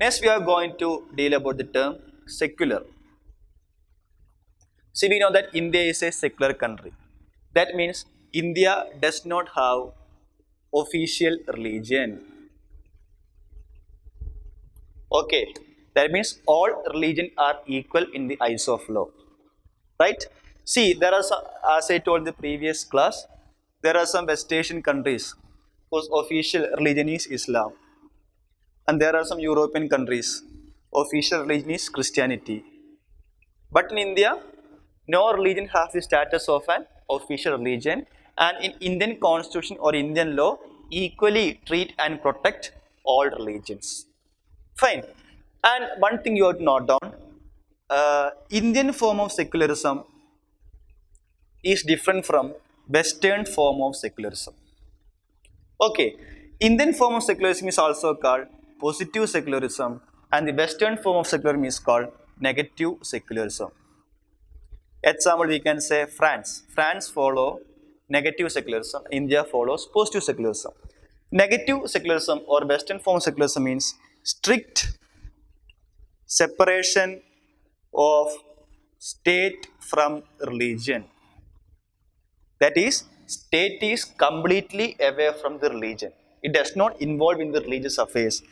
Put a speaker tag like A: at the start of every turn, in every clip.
A: Next, we are going to deal about the term secular. See, we know that India is a secular country. That means India does not have official religion. Okay, that means all religions are equal in the eyes of law. Right? See, there are some, as I told in the previous class, there are some West Asian countries whose official religion is Islam. And there are some European countries, official religion is Christianity. But in India, no religion has the status of an official religion, and in Indian constitution or Indian law, equally treat and protect all religions. Fine. And one thing you have to note down, Indian form of secularism is different from Western form of secularism. Okay, Indian form of secularism is also called positive secularism, and the Western form of secularism is called negative secularism. Example, we can say France. France follow negative secularism, India follows positive secularism. Negative secularism or Western form of secularism means strict separation of state from religion. That is, state is completely away from the religion. It does not involve in the religious affairs.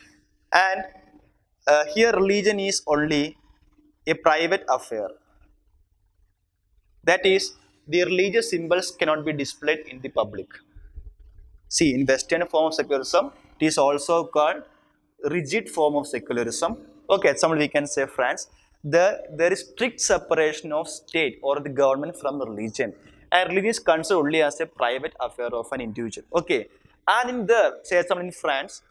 A: And here religion is only a private affair. That is, the religious symbols cannot be displayed in the public. See, in Western form of secularism, it is also called rigid form of secularism. Okay, example we can say France. There is strict separation of state or the government from religion. And religion is considered only as a private affair of an individual. Okay, and in the, say example in France,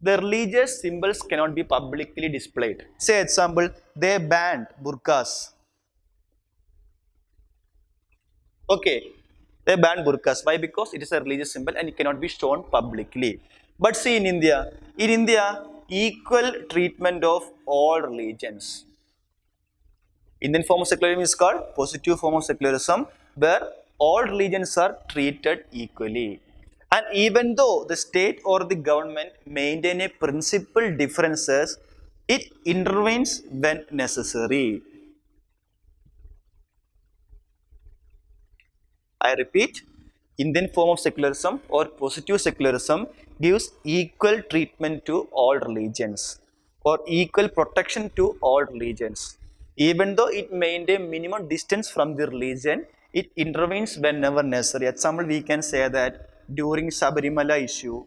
A: the religious symbols cannot be publicly displayed. Say example, they banned burqas. Okay, they banned burqas. Why? Because it is a religious symbol and it cannot be shown publicly. But see in India, equal treatment of all religions. Indian form of secularism is called positive form of secularism, where all religions are treated equally. And even though the state or the government maintain a principal differences, it intervenes when necessary. I repeat, Indian form of secularism or positive secularism gives equal treatment to all religions or equal protection to all religions. Even though it maintains minimum distance from the religion, it intervenes whenever necessary. Example, we can say that during Sabarimala issue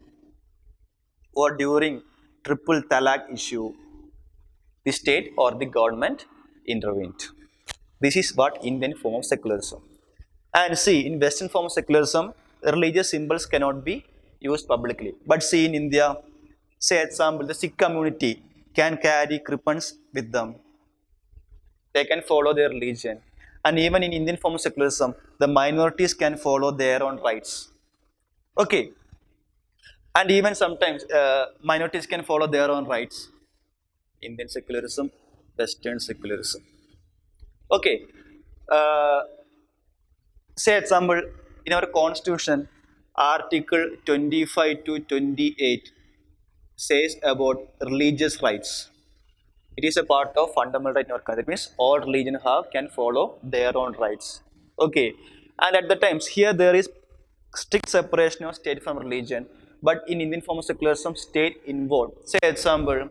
A: or during triple talaq issue, the state or the government intervened. This is what Indian form of secularism. And see, in Western form of secularism, religious symbols cannot be used publicly. But see, in India, say example, the Sikh community can carry kripans with them. They can follow their religion. And even in Indian form of secularism, the minorities can follow their own rights. Okay. And even sometimes minorities can follow their own rights. Indian secularism, Western secularism. Okay. Say example, in our constitution, article 25 to 28 says about religious rights. It is a part of fundamental right in our country. That means all religion can follow their own rights. Okay. And at the times, here there is strict separation of state from religion. But in Indian form of secularism, state involved. Say example,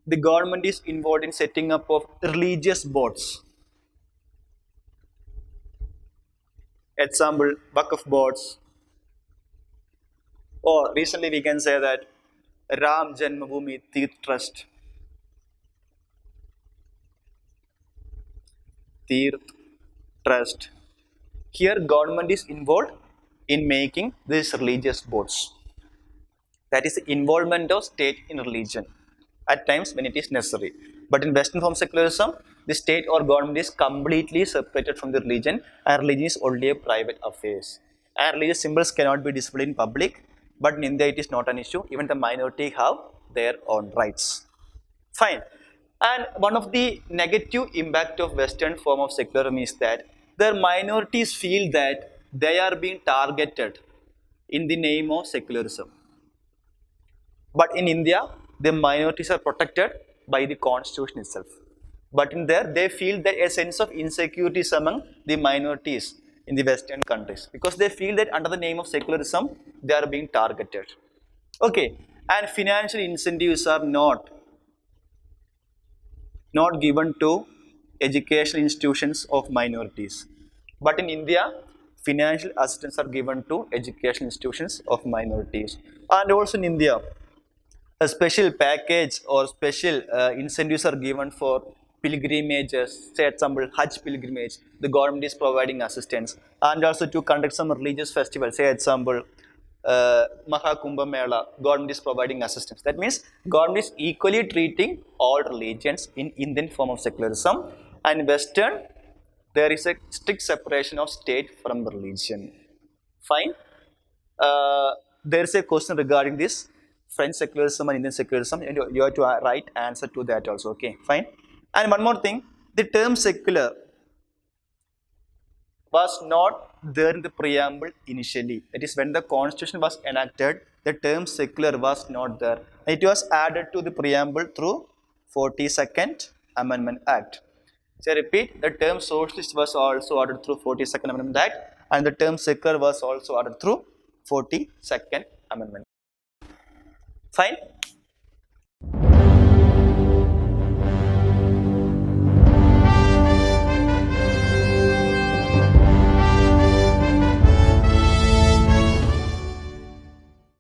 A: the government is involved in setting up of religious boards. Example, Waqf boards. Or recently we can say that Ram Janmabhoomi Tirth Trust. Tirth Trust. Here government is involved in making these religious boards. That is the involvement of state in religion at times when it is necessary. But in Western form secularism, the state or government is completely separated from the religion and religion is only a private affairs. And religious symbols cannot be displayed in public, but in India it is not an issue. Even the minority have their own rights. Fine. And one of the negative impact of Western form of secularism is that their minorities feel that they are being targeted in the name of secularism. But in India, the minorities are protected by the constitution itself. But in there, they feel that a sense of insecurity among the minorities in the Western countries because they feel that under the name of secularism, they are being targeted. Okay, and financial incentives are not given to educational institutions of minorities. But in India, financial assistance are given to educational institutions of minorities. And also in India, a special package or special incentives are given for pilgrimages, say example Hajj pilgrimage, the government is providing assistance, and also to conduct some religious festival, say example Maha Kumbh Mela, government is providing assistance. That means government is equally treating all religions in Indian form of secularism, and Western there is a strict separation of state from religion. Fine. There is a question regarding this French secularism and Indian secularism, and you have to write answer to that also. Okay, fine. And one more thing, the term secular was not there in the preamble initially. That is, when the constitution was enacted, the term secular was not there. It was added to the preamble through 42nd Amendment Act. So I repeat, the term socialist was also added through 42nd Amendment Act, and the term secular was also added through 42nd Amendment. Fine.